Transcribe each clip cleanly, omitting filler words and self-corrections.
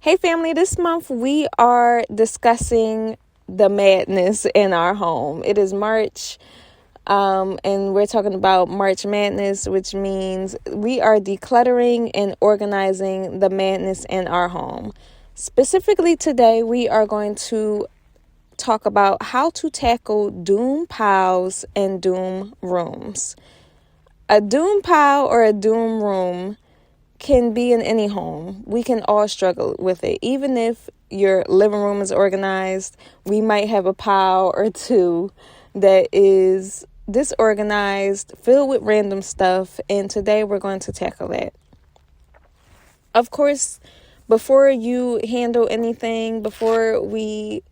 Hey family, this month we are discussing the madness in our home. It is March, and we're talking about March Madness, which means we are decluttering and organizing the madness in our home. Specifically today, we are going to talk about how to tackle doom piles and doom rooms. A doom pile or a doom room can be in any home. We can all struggle with it. Even if your living room is organized, we might have a pile or two that is disorganized, filled with random stuff, and today we're going to tackle that. Of course, before you handle anything, before we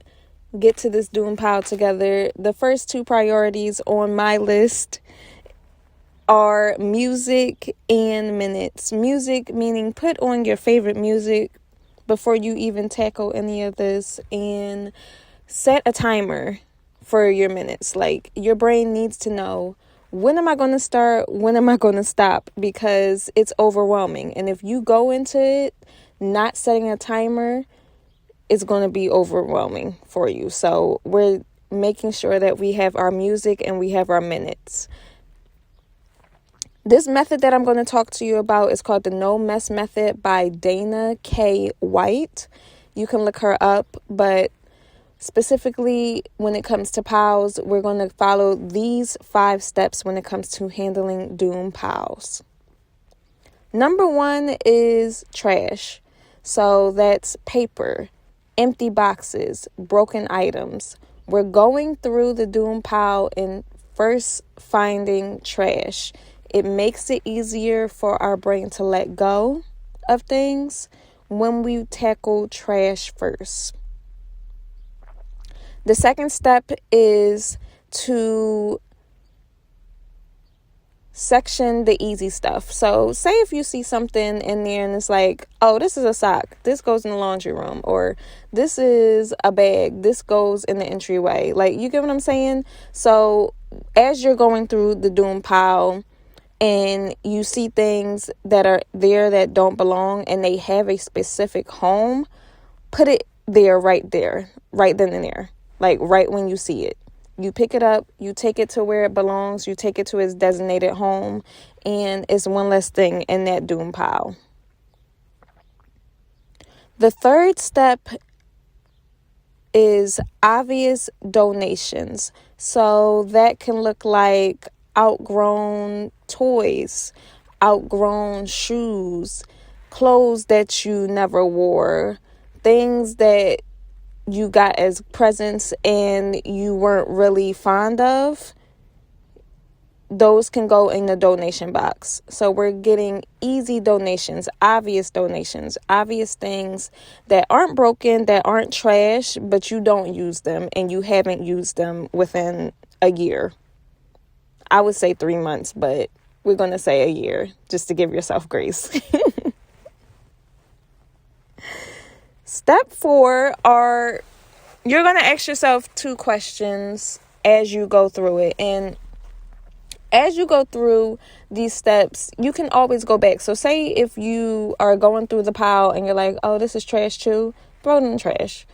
get to this doom pile together, the first two priorities on my list are music and minutes. Music meaning put on your favorite music before you even tackle any of this, and set a timer for your minutes. Like, your brain needs to know, when am I going to start? When am I going to stop? Because it's overwhelming. And if you go into it not setting a timer, it's going to be overwhelming for you. So we're making sure that we have our music and we have our minutes. This method that I'm going to talk to you about is called the No Mess Method by Dana K. White. You can look her up, but specifically when it comes to piles, we're going to follow these 5 steps when it comes to handling doom piles. Number 1 is trash. So that's paper, empty boxes, broken items. We're going through the doom pile and first finding trash. It makes it easier for our brain to let go of things when we tackle trash first. The second step is to section the easy stuff. So say if you see something in there and it's like, oh, this is a sock, this goes in the laundry room, or this is a bag, this goes in the entryway. Like, you get what I'm saying? So as you're going through the doom pile and you see things that are there that don't belong and they have a specific home, put it there, right then and there. Like, right when you see it. You pick it up, you take it to where it belongs, you take it to its designated home, and it's one less thing in that doom pile. The third step is obvious donations. So that can look like outgrown toys, outgrown shoes, clothes that you never wore, things that you got as presents and you weren't really fond of. Those can go in the donation box. So we're getting easy donations, obvious things that aren't broken, that aren't trash, but you don't use them and you haven't used them within a year. I would say 3 months, but we're going to say a year just to give yourself grace. Step 4 are, you're going to ask yourself 2 questions as you go through it. And as you go through these steps, you can always go back. So say if you are going through the pile and you're like, oh, this is trash too, throw it in the trash.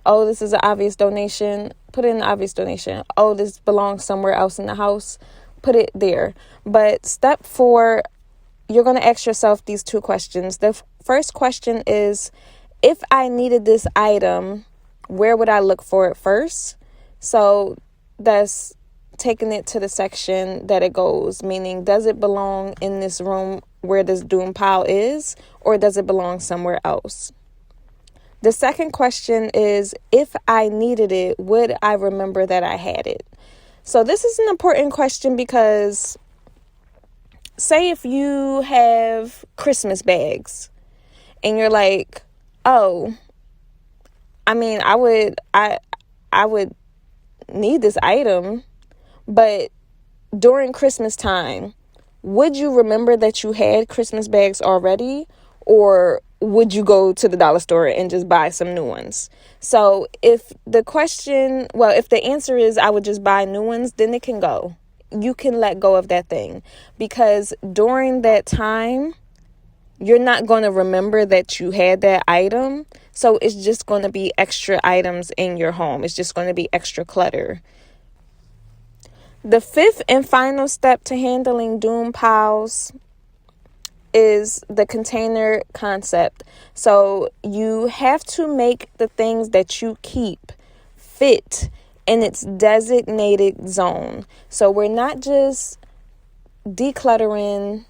Oh, this is an obvious donation, put it in the obvious donation. Oh, this belongs somewhere else in the house, put it there. But step 4, you're going to ask yourself these 2 questions. The first question is, if I needed this item, where would I look for it first? So that's taking it to the section that it goes, meaning, does it belong in this room where this doom pile is, or does it belong somewhere else? The second question is, if I needed it, would I remember that I had it? So this is an important question because say if you have Christmas bags and you're like, oh, I mean, I would need this item, but during Christmas time, would you remember that you had Christmas bags already, or would you go to the dollar store and just buy some new ones? So if the answer is I would just buy new ones, then it can go. You can let go of that thing, because during that time, you're not going to remember that you had that item. So it's just going to be extra items in your home. It's just going to be extra clutter. The fifth and final step to handling doom piles is the container concept. So you have to make the things that you keep fit in its designated zone. So we're not just decluttering,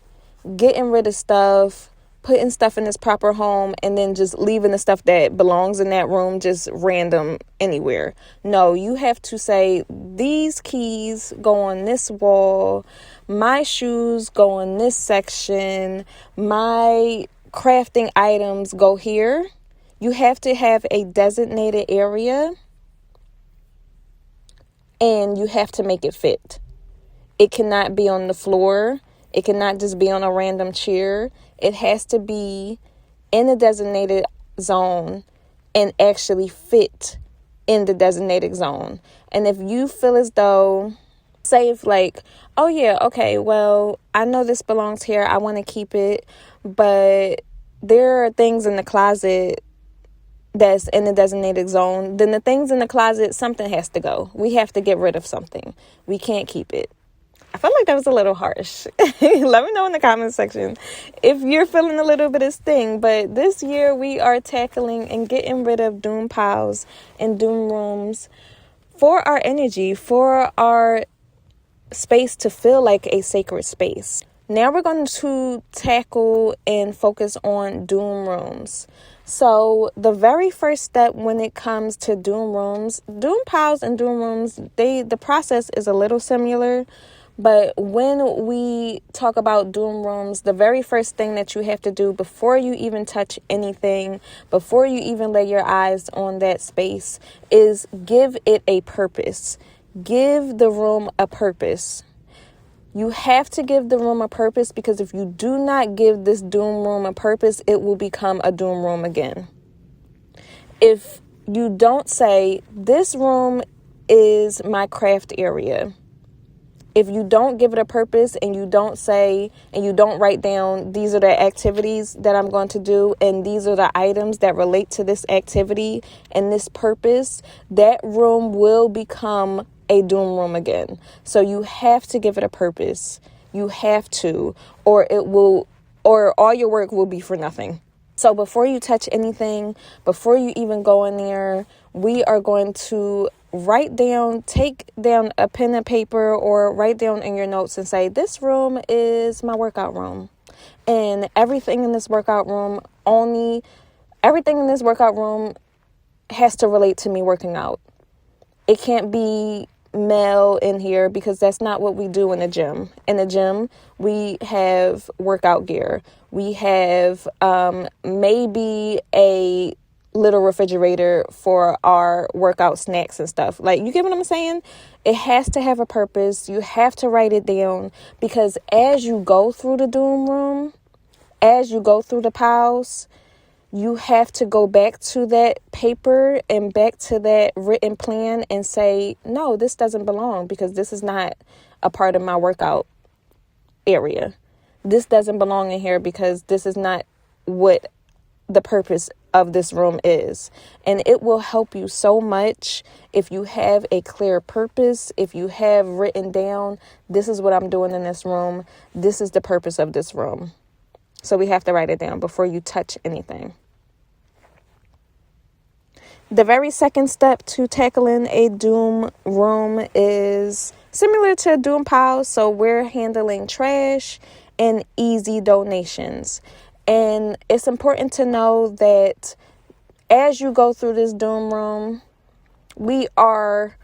getting rid of stuff, putting stuff in its proper home, and then just leaving the stuff that belongs in that room just random anywhere. No, you have to say, these keys go on this wall, my shoes go on this section, my crafting items go here. You have to have a designated area, and you have to make it fit. It cannot be on the floor. It cannot just be on a random chair. It has to be in the designated zone and actually fit in the designated zone. And if you feel as though, say if like, oh yeah, okay, well, I know this belongs here, I want to keep it, but there are things in the closet that's in the designated zone, then the things in the closet, something has to go. We have to get rid of something. We can't keep it. I felt like that was a little harsh. Let me know in the comment section if you're feeling a little bit of sting. But this year we are tackling and getting rid of doom piles and doom rooms for our energy, for our space to feel like a sacred space. Now we're going to tackle and focus on doom rooms. So the very first step when it comes to doom rooms, doom piles and doom rooms, the process is a little similar. But when we talk about doom rooms, the very first thing that you have to do before you even touch anything, before you even lay your eyes on that space, is give it a purpose. Give the room a purpose. You have to give the room a purpose, because if you do not give this doom room a purpose, it will become a doom room again. If you don't say, this room is my craft area, if you don't give it a purpose and you don't say, and you don't write down, these are the activities that I'm going to do, and these are the items that relate to this activity and this purpose, that room will become a doom room again. So you have to give it a purpose. You have to, or all your work will be for nothing. So before you touch anything, before you even go in there, we are going to take down a pen and paper, or write down in your notes and say, this room is my workout room. And everything in this workout room has to relate to me working out. It can't be male in here, because that's not what we do in the gym. In the gym, we have workout gear. We have maybe a little refrigerator for our workout snacks and stuff. Like, you get what I'm saying? It has to have a purpose. You have to write it down, because as you go through the doom room, as you go through the piles, you have to go back to that paper and back to that written plan and say, no, this doesn't belong, because this is not a part of my workout area. This doesn't belong in here, because this is not what the purpose of this room is. And it will help you so much if you have a clear purpose, if you have written down, this is what I'm doing in this room, this is the purpose of this room. So we have to write it down before you touch anything. The very second step to tackling a doom room is similar to a doom pile. So we're handling trash and easy donations. And it's important to know that as you go through this doom room, we are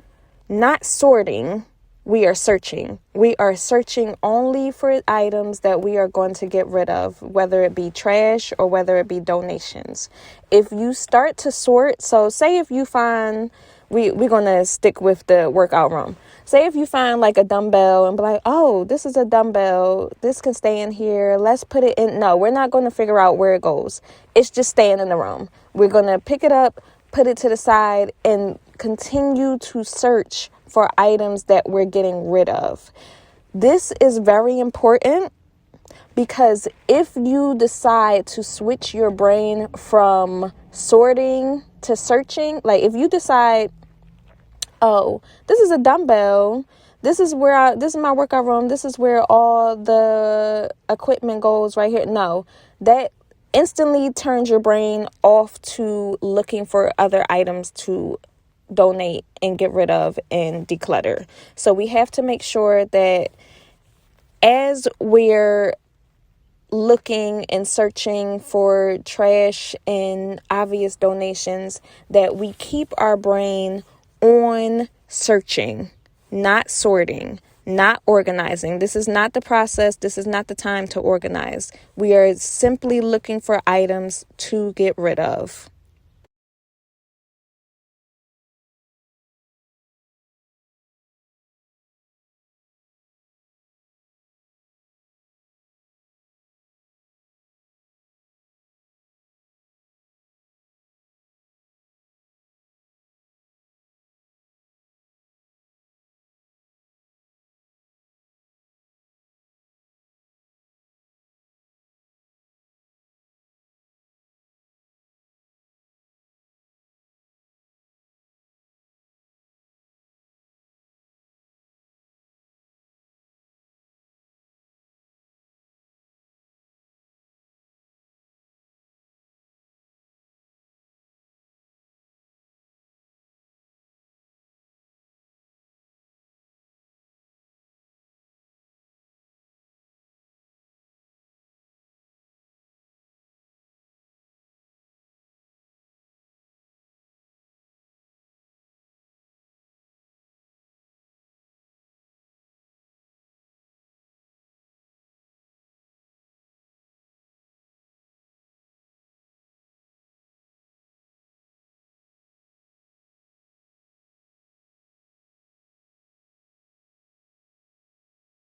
not sorting, we are searching. We are searching only for items that we are going to get rid of, whether it be trash or whether it be donations. If you start to sort, so say if you find, we're going to stick with the workout room. Say if you find like a dumbbell and be like, oh, this is a dumbbell, this can stay in here, let's put it in. No, we're not going to figure out where it goes. It's just staying in the room. We're going to pick it up, put it to the side, and continue to search for items that we're getting rid of. This is very important, Because if you decide to switch your brain from sorting to searching, like if you decide, oh, this is a dumbbell, this is my workout room, this is where all the equipment goes right here. No, that instantly turns your brain off to looking for other items to donate and get rid of and declutter. So we have to make sure that as we're looking and searching for trash and obvious donations, that we keep our brain on searching, not sorting, not organizing. This is not the process. This is not the time to organize. We are simply looking for items to get rid of.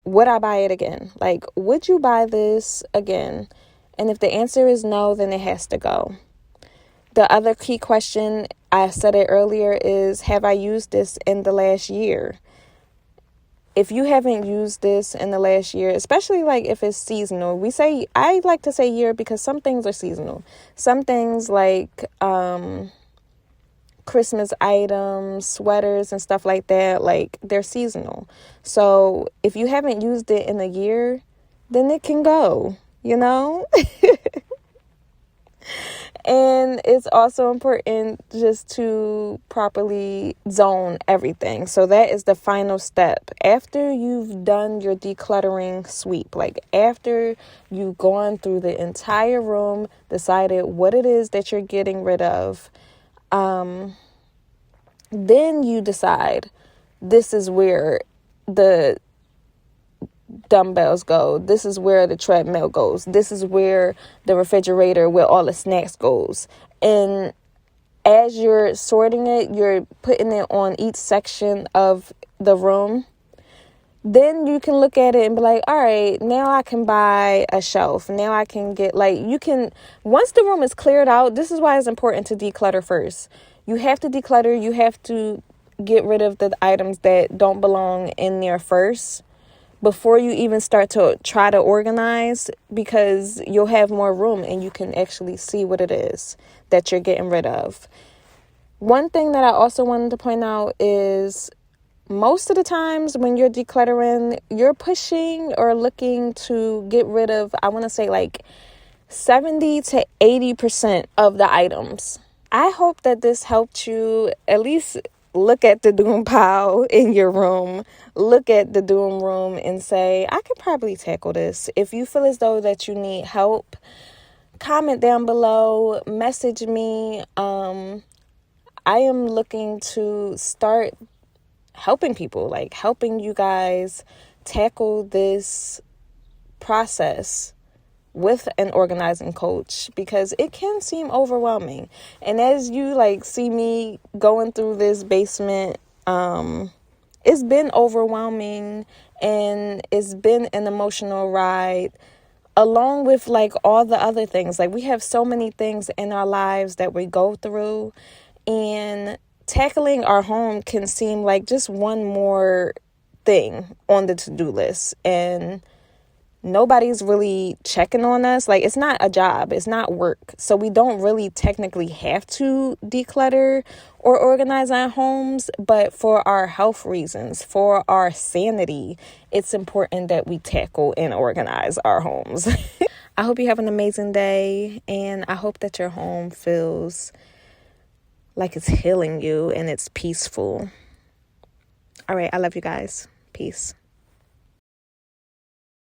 Would I buy it again? Like, would you buy this again? And if the answer is no, then it has to go. The other key question, I said it earlier, is have I used this in the last year? If you haven't used this in the last year, especially like if it's seasonal, I like to say year because some things are seasonal. Some things like Christmas items, sweaters and stuff like that, like they're seasonal. So if you haven't used it in a year, then it can go, you know? And it's also important just to properly zone everything. So that is the final step. After you've done your decluttering sweep, like after you've gone through the entire room, decided what it is that you're getting rid of, then you decide this is where the dumbbells go. This is where the treadmill goes. This is where the refrigerator where all the snacks goes. And as you're sorting it, you're putting it on each section of the room. Then you can look at it and be like, all right, now I can buy a shelf. Now I can get once the room is cleared out, this is why it's important to declutter first. You have to declutter. You have to get rid of the items that don't belong in there first before you even start to try to organize, because you'll have more room and you can actually see what it is that you're getting rid of. One thing that I also wanted to point out is most of the times when you're decluttering, you're pushing or looking to get rid of, I want to say like 70 to 80% of the items. I hope that this helped you at least look at the doom pile in your room, look at the doom room and say, I could probably tackle this. If you feel as though that you need help, comment down below, message me. I am looking to start helping people, like helping you guys tackle this process with an organizing coach, because it can seem overwhelming. And as you see me going through this basement, it's been overwhelming and it's been an emotional ride, along with all the other things. We have so many things in our lives that we go through, and tackling our home can seem like just one more thing on the to-do list. And nobody's really checking on us. Like, it's not a job, it's not work. So we don't really technically have to declutter or organize our homes, but for our health reasons, for our sanity, it's important that we tackle and organize our homes. I hope you have an amazing day, and I hope that your home feels like it's healing you and it's peaceful. All right, I love you guys. Peace.